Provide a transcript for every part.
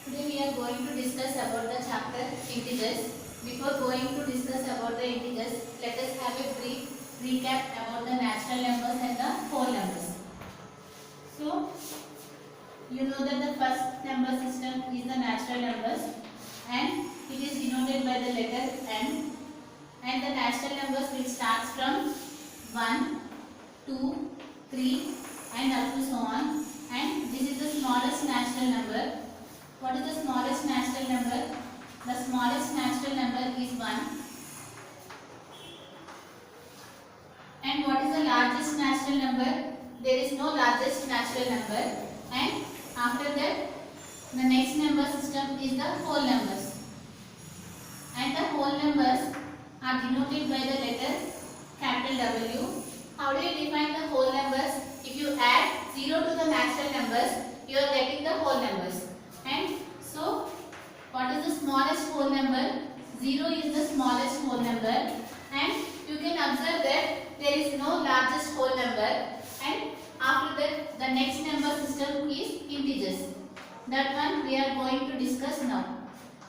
Today we are going to discuss about the chapter integers. Before going to discuss about the integers, let us have a brief recap about the natural numbers and the whole numbers. So, you know that the first number system is the natural numbers and it is denoted by the letter n, and the natural numbers which starts from 1, 2, 3 and up to so on, and this is the smallest natural number. What is the smallest natural number? The smallest natural number is 1. And what is the largest natural number? There is no largest natural number. And after that, the next number system is the whole numbers. And the whole numbers are denoted by the letter capital W. How do you define the whole numbers? If you add 0 to the natural numbers, you are getting the whole numbers. And so, what is the smallest whole number? 0 is the smallest whole number, and you can observe that there is no largest whole number, and after that the next number system is integers. That one we are going to discuss now.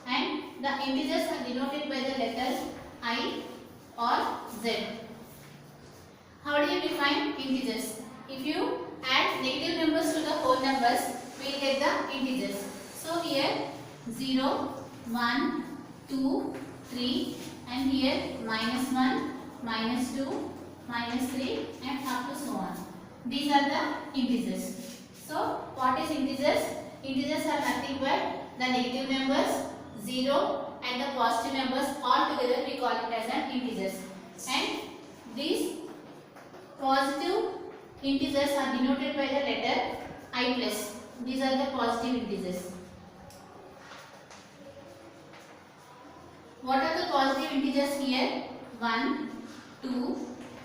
And the integers are denoted by the letters I or Z. How do you define integers? If you add negative numbers to the whole numbers, we will get the integers. So here 0, 1, 2, 3 and here -1, -2, -3 and up to so on. These are the integers. So what is integers? Integers are nothing but the negative numbers, 0 and the positive numbers all together we call it as an integers. And these positive integers are denoted by the letter I plus. These are the positive integers. What are the positive integers here? 1, 2,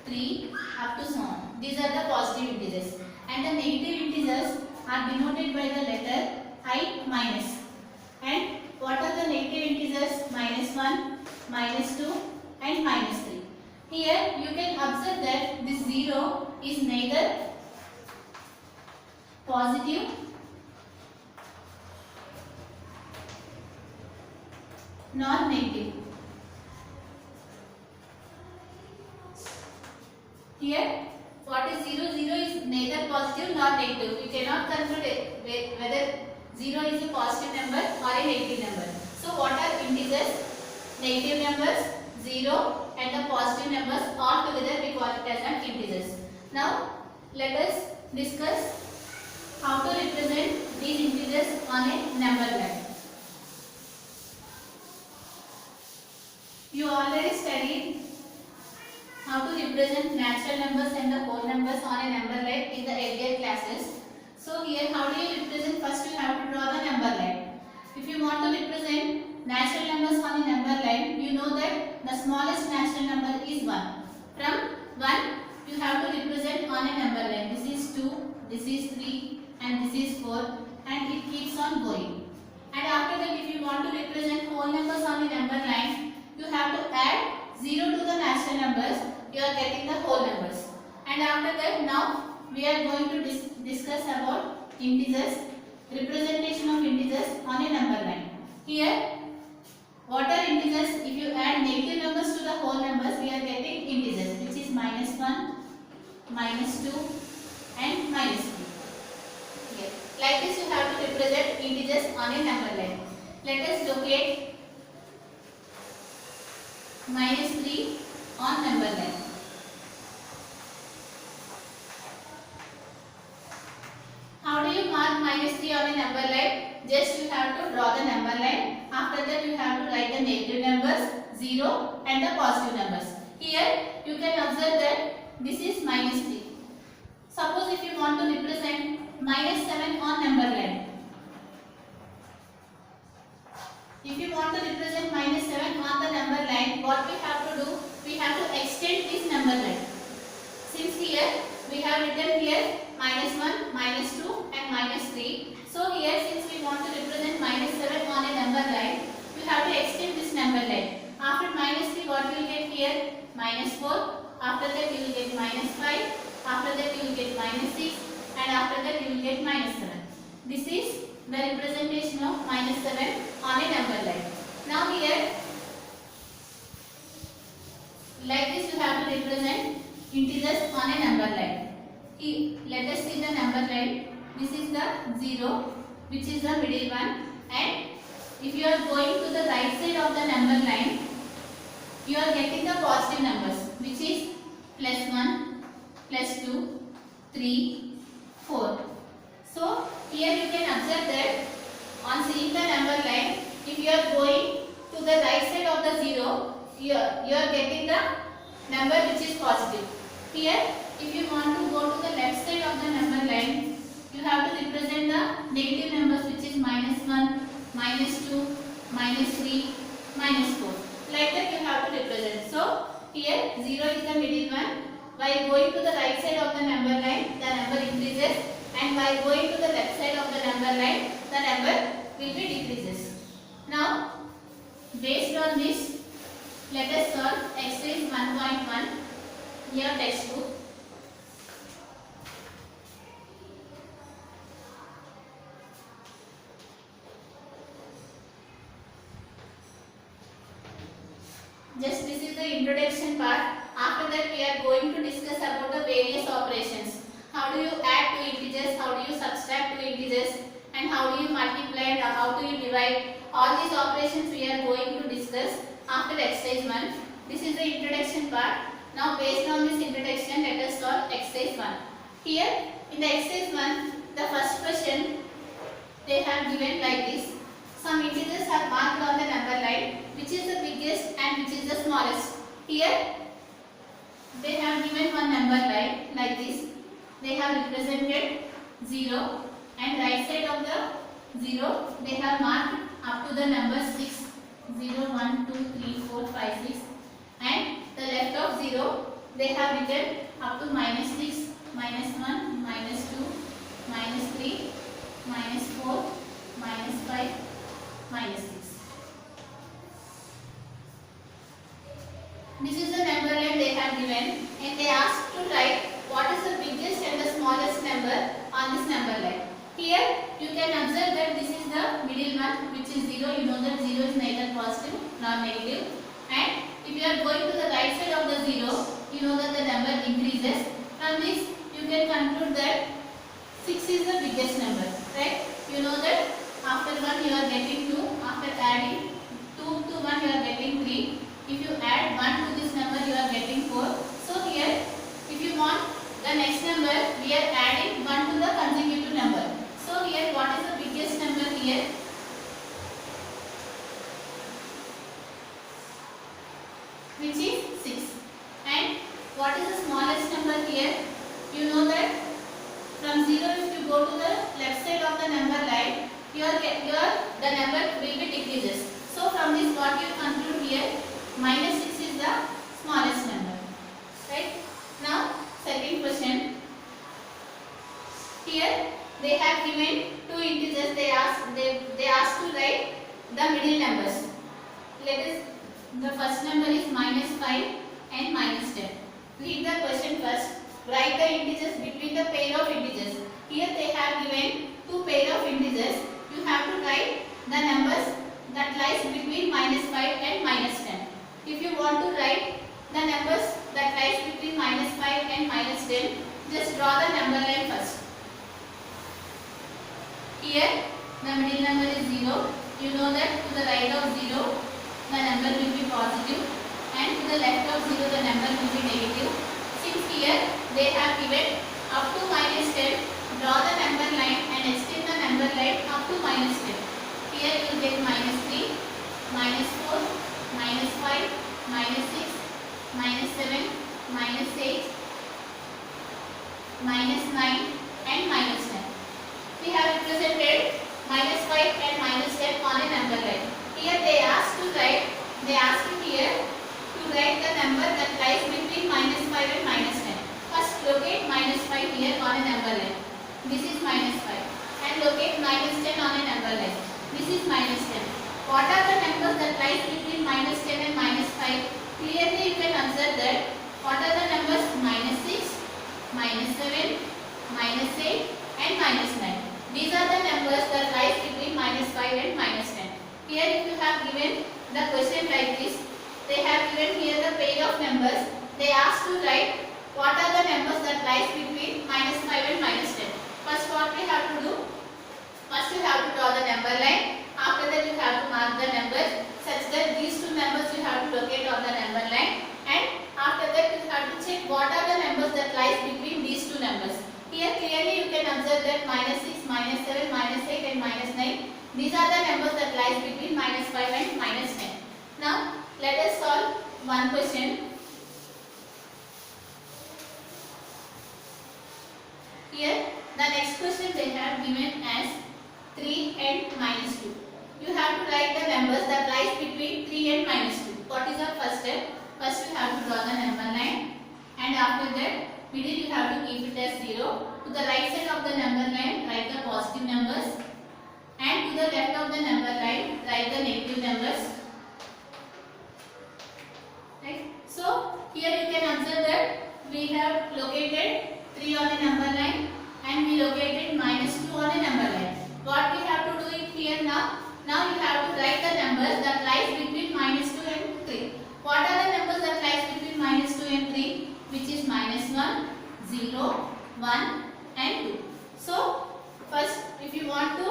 3 up to so on. These are the positive integers. And the negative integers are denoted by the letter I minus. And what are the negative integers? -1, -2 and -3. Here you can observe that this 0 is neither positive nor negative. Here what is 0? 0 is neither positive nor negative. We cannot conclude whether 0 is a positive number or a negative number. So what are integers? Negative numbers, 0 and the positive numbers all together we call it as an integers. Now let us discuss how to represent these integers on a number line. You already studied how to represent natural numbers and the whole numbers on a number line in the earlier classes. So here how do you represent? First you have to draw the number line. If you want to represent natural numbers on a number line, you know that the smallest natural number is 1. From 1 you have to represent on a number line. This is 2, this is 3 and this is 4 and it keeps on going. And after that if you want to represent whole numbers on a number line, you have to add 0 to the natural numbers, you are getting the whole numbers. And after that now we are going to discuss about integers, representation of integers on a number line. Here what are integers? If you add negative numbers to the whole numbers, we are getting integers, which is -1, -2 and -3. Here. Like this you have to represent integers on a number line. Let us locate -3 on number line. How do you mark -3 on a number line? Just you have to draw the number line. After that you have to write the negative numbers, 0 and the positive numbers. Here you can observe that this is -3. Suppose if you want to represent -7 on number line. If you want to represent -7 on the number line, what we have to do? We have to extend this number line. Since here we have written here -1, -2 and -3. So here since we want to represent -7 on a number line, we have to extend this number line. After -3 what we will get here? -4. After that you will get -5. After that you will get -6 and after that you will get -7. This is the representation of -7 -7 on a number line. Now here, like this you have to represent integers on a number line. Let us see the number line. This is the 0, which is the middle one, and if you are going to the right side of the number line, you are getting the positive numbers, which is +1, +2, 3, 4. So here you can observe that on seeing the number line, if you are going to the right side of the 0, you are getting the number which is positive. Here, if you want to go to the left side of the number line, you have to represent the negative numbers, which is -1, -2, -3, -4. Like that you have to represent. So here 0 is the middle one. While going to the right side of the number line, the number increases, and while going to the left side of the number line, the number will be decreases. Now, based on this, let us solve exercise 1.1 in your textbook. Just this is the introduction part. After that we are going to discuss about the various operations. How do you add two integers, how do you subtract two integers, and how do you multiply and how do you divide. All these operations we are going to discuss after exercise 1. This is the introduction part. Now based on this introduction, let us solve exercise 1. Here in the exercise 1, the first question they have given like this. Some integers are marked on the number line, which is the biggest and which is the smallest. Here they have given one number line like this. They have represented 0, and right side of the 0 they have marked up to the number 6. 0, 1, 2, 3, 4, 5, 6, and the left of 0 they have written up to -6, -1, -2, -3, -4, -5, -6. This is the number line they have given, and they asked to write what is the biggest and the smallest number on this number line. Here you can observe that this is the middle one, which is 0. You know that 0 is neither positive nor negative, and if you are going to the right side of the 0, you know that the number increases. From this you can conclude that 6 is the biggest number, right? You know that after 1 you are getting 2, after adding 2 to 1 you are getting 3. If you add 1 to this number, you are getting 4. So here, if you want the next number, we are adding 1 to the consecutive number. So here, what is the biggest number here? Which is 6. And what is the smallest number here? You know that from 0, if you go to the left side of the number line, the number will be decreases. So from this, what you conclude here? -6 is the smallest number, right? Now second question. Here they have given two integers. They asked to write the middle numbers. The first number is -5 and -10. Read the question first. Write the integers between the pair of integers. Here they have given two pair of integers. You have to write the numbers that lies between -5 and -10. If you want to write the numbers that lies between -5 and -10, just draw the number line first. Here the middle number is 0. You know that to the right of 0 the number will be positive, and to the left of 0 the number will be negative. Since here they have given up to -10, draw the number line and extend the number line up to -10. Here you will get -3, -4, -5, -6, -7, -8, -9 and -10. We have represented -5 and -10 on a number line. Here they asked you here to write the number that lies between -5 and -10. First locate -5 here on a number line. This is -5, and locate -10 on a number line. This is -10. What are the numbers that lies between -10 and -5? Clearly you can observe that. What are the numbers? -6, -7, -8 and -9. These are the numbers that lies between -5 and -10. given the question like this. They have given here the pair of numbers. They asked to write what are the numbers that lies between -5 and -10. First what we have to do? First you have to draw the number line. After that you have to mark the numbers such that these two numbers you have to locate on the number line, and after that you have to check what are the numbers that lies between these two numbers. Here clearly you can observe that -6, -7, -8 and -9. These are the numbers that lies between -5 and -10. Now let us solve one question. Here the next question they have given as 3 and -2. You have to write the numbers that lies between 3 and -2. What is our first step? First you have to draw the number line, and after that middle you have to keep it as 0. To the right side of the number line write the positive numbers, and to the left of the number line write the negative numbers. Right? So here you can observe that we have located 3 on the number line and we located -2 on the number line. What we have to do it here now? Now you have to write the numbers that lies between -2 and 3. What are the numbers that lies between -2 and 3? Which is -1, 0, 1 and 2. So first if you want to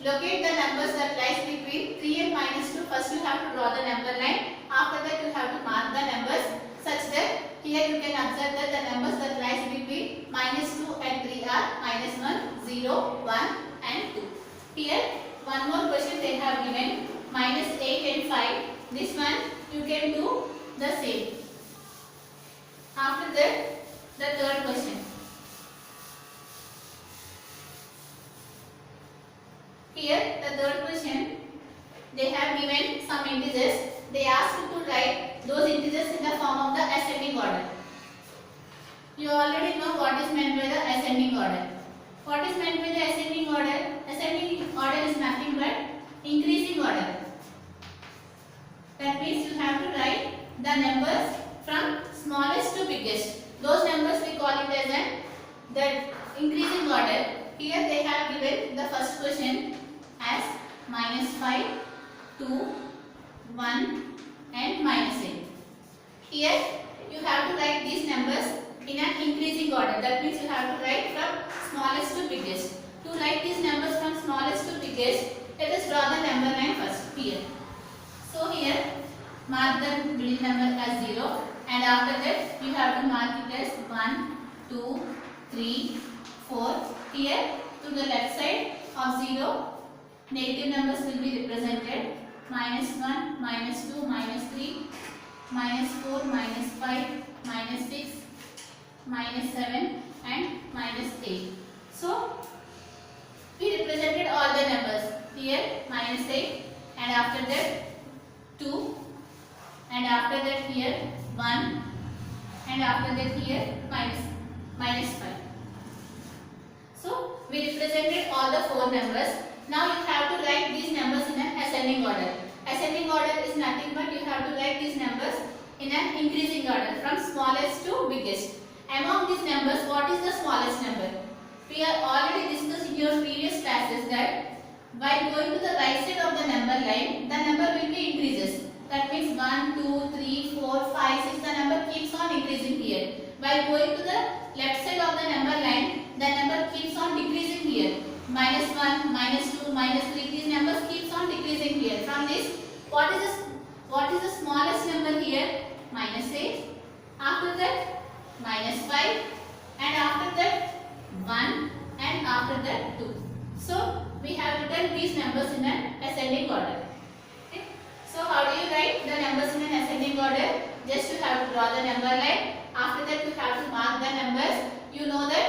locate the numbers that lies between 3 and -2, first you have to draw the number line. After that you have to mark the numbers such that here you can observe that the numbers that lies between -2 and 3 are -1, 0, 1 and 2. Here one more question they have given -8 and 5. This one you can do the same. After that the third question. Here the third question they have given some integers. They ask you to write those integers in the form of the ascending order. You already know what is meant by the ascending order. What is meant by the ascending order? Ascending order is nothing but increasing order. That means you have to write the numbers from smallest to biggest. Those numbers we call it as the increasing order. Here they have given the first question as -5, 2, 1 and -8. Here you have to write these numbers in an increasing order. That means you have to write from smallest to biggest. To write these numbers from smallest to biggest, let us draw the number line first here. So here mark the middle number as 0, and after that you have to mark it as 1, 2, 3, 4. Here to the left side of 0 negative numbers will be represented. -1, -2, -3, -4, -5, -6, -7 and -8. So we represented all the numbers. Here -8, and after that 2, and after that here 1, and after that here -5. So we represented all the 4 numbers. Now you have to write these numbers in an ascending order. Ascending order is nothing but you have to write these numbers in an increasing order from smallest to biggest. Among these numbers, what is the smallest number? We have already discussed in your previous classes that while going to the right side of the number line, the number will be increases. That means 1, 2, 3, 4, 5, 6. The number keeps on increasing here. While going to the left side of the number line, the number keeps on decreasing here. -1, -2, -3. These numbers keeps on decreasing here. From this, what is the smallest number here? -8. After that, -5, and after that 1, and after that 2. So we have written these numbers in an ascending order. Okay? So how do you write the numbers in an ascending order? Just you have to draw the number line. After that you have to mark the numbers. You know that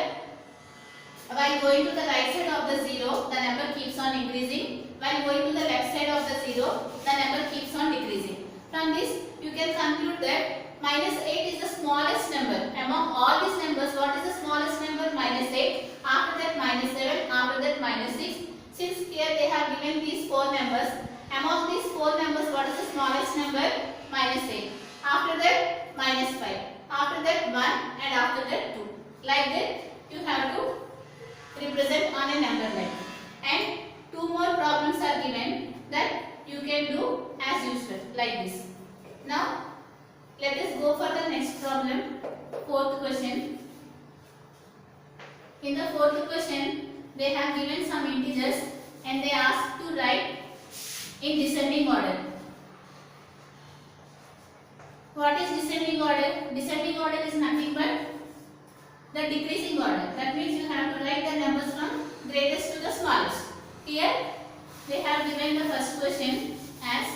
while going to the right side of the 0, the number keeps on increasing. While going to the left side of the 0, the number keeps on decreasing. From this, you can conclude that -8 is the smallest number. Among all these numbers, what is the smallest number? -8. After that -7. After that -6. Since here they have given these 4 numbers. Among these 4 numbers, what is the smallest number? -8. After that -5. After that 1, and after that 2. Like that, you have to represent on a number line. And 2 more problems are given that can do as usual like this. Now let us go for the next problem, fourth question. In the fourth question, they have given some integers and they ask to write in descending order. What is descending order? Descending order is nothing but the decreasing order. That means you have to write the numbers from greatest to the smallest. Here they have given the first question as,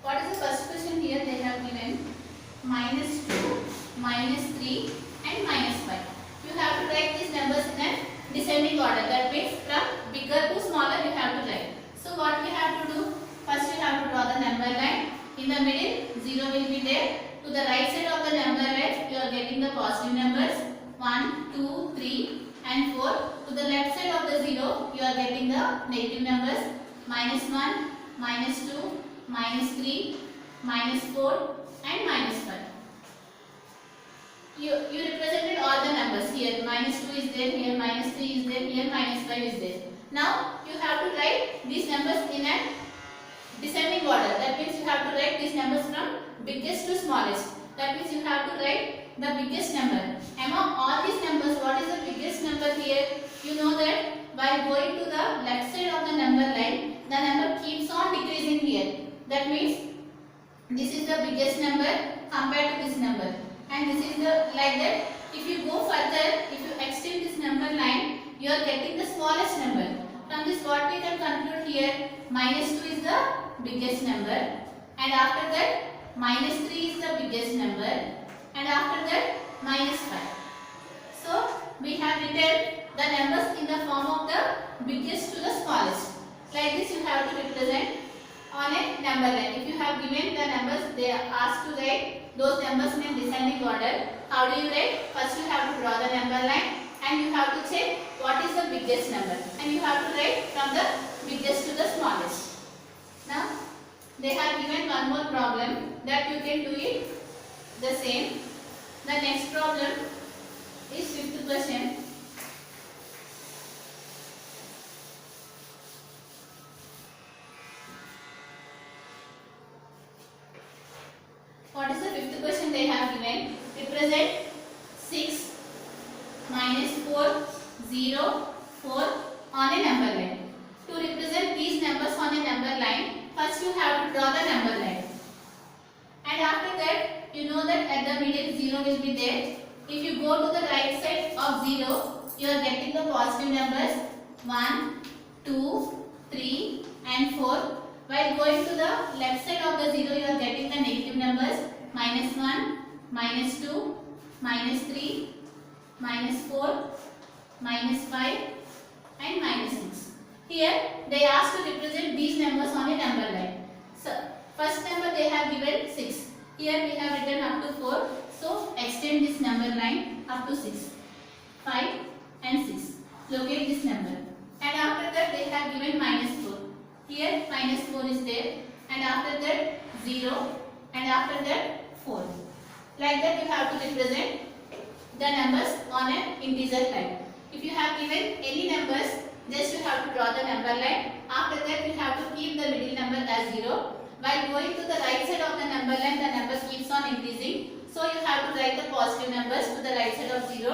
what is the first question here? They have given -2, -3 and -5. You have to write these numbers in a descending order. That means from bigger to smaller you have to write. So what we have to do? First you have to draw the number line. In the middle 0 will be there. To the right side of the number line you are getting the positive numbers 1, 2, 3 and 4. To the left side of the 0 you are getting the negative numbers -1, -2, -3, -4 and -5. You represented all the numbers here. -2 is there, here -3 is there, here -5 is there. Now you have to write these numbers in a descending order. That means you have to write these numbers from biggest to smallest. That means you have to write the biggest number. Among all these numbers, what is the biggest number here? You know that while going to the left side of the number line, the number keeps on decreasing here. That means this is the biggest number compared to this number. And this is the like that. If you go further, if you extend this number line, you are getting the smallest number. From this what we can conclude here, -2 is the biggest number, and after that -3 is the biggest number, and after that -5. So we have written the numbers in the form of the biggest to the smallest. Like this you have to represent on a number line. If you have given the numbers, they are asked to write those numbers in a descending order. How do you write? First you have to draw the number line and you have to check what is the biggest number, and you have to write from the biggest to the smallest. Now they have given one more problem that you can do it the same. The next problem is fifth question. What is the fifth question they have given? Represent 6, -4, 0, 4 on a number line. To represent these numbers on a number line, first you have to draw the number line. And after that, you know that at the middle 0 will be there. If you go to the right side of 0, you are getting the positive numbers 1, 2, 3 and 4. While going to the left side of the 0, you are getting the negative numbers -1, -2, -3, -4, -5 and -6. Here they ask to represent these numbers on a number line. So first number they have given 6. Here we have written up to 4. So extend this number line up to 6. 5 and 6. Locate this number. And after that they have given -4. Here -4 is there, and after that 0, and after that 4. Like that you have to represent the numbers on an integer line. If you have given any numbers, just you have to draw the number line. After that you have to keep the middle number as 0. While going to the right side of the number line, the number keeps on increasing. So you have to write the positive numbers to the right side of 0.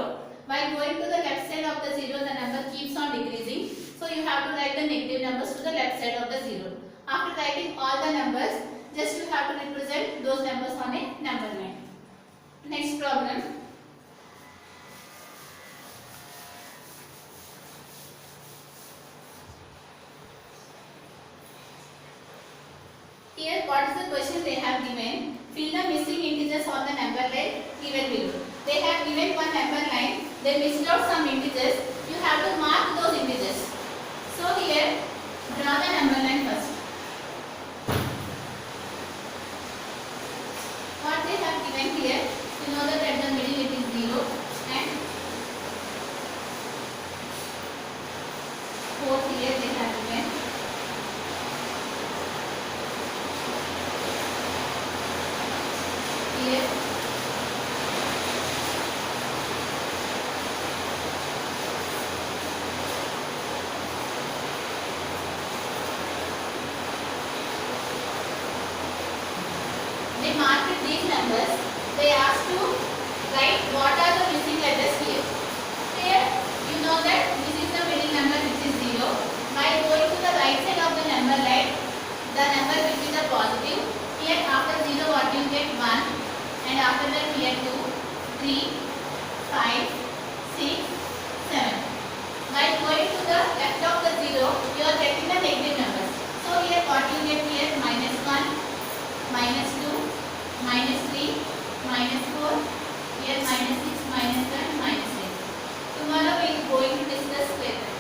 While going to the left side of the 0, the number keeps on decreasing. So you have to write the negative numbers to the left side of the 0. After writing all the numbers, just you have to represent those numbers on a number line. Next problem. Here what is the question they have given? Fill the missing integers on the number line given below. They have given one number line. They missed out some integers. You have to mark those integers. So here draw the number line first. What they have given here, you know that at the middle it is 0 and 4 here they have given. Here they marked these numbers, they asked to write what are the missing letters here. Here you know that this is the middle number which is 0. By going to the right side of the number line, the number will be the positive. Here after 0 what you get 1, and after that here 2, 3, 5, 6, 7. By going to the left of the 0, you are getting the negative numbers. So here what you get here, minus 1, minus 2, minus 3, minus 4, here minus 6, minus 7, minus 8. Tomorrow we are going to discuss later.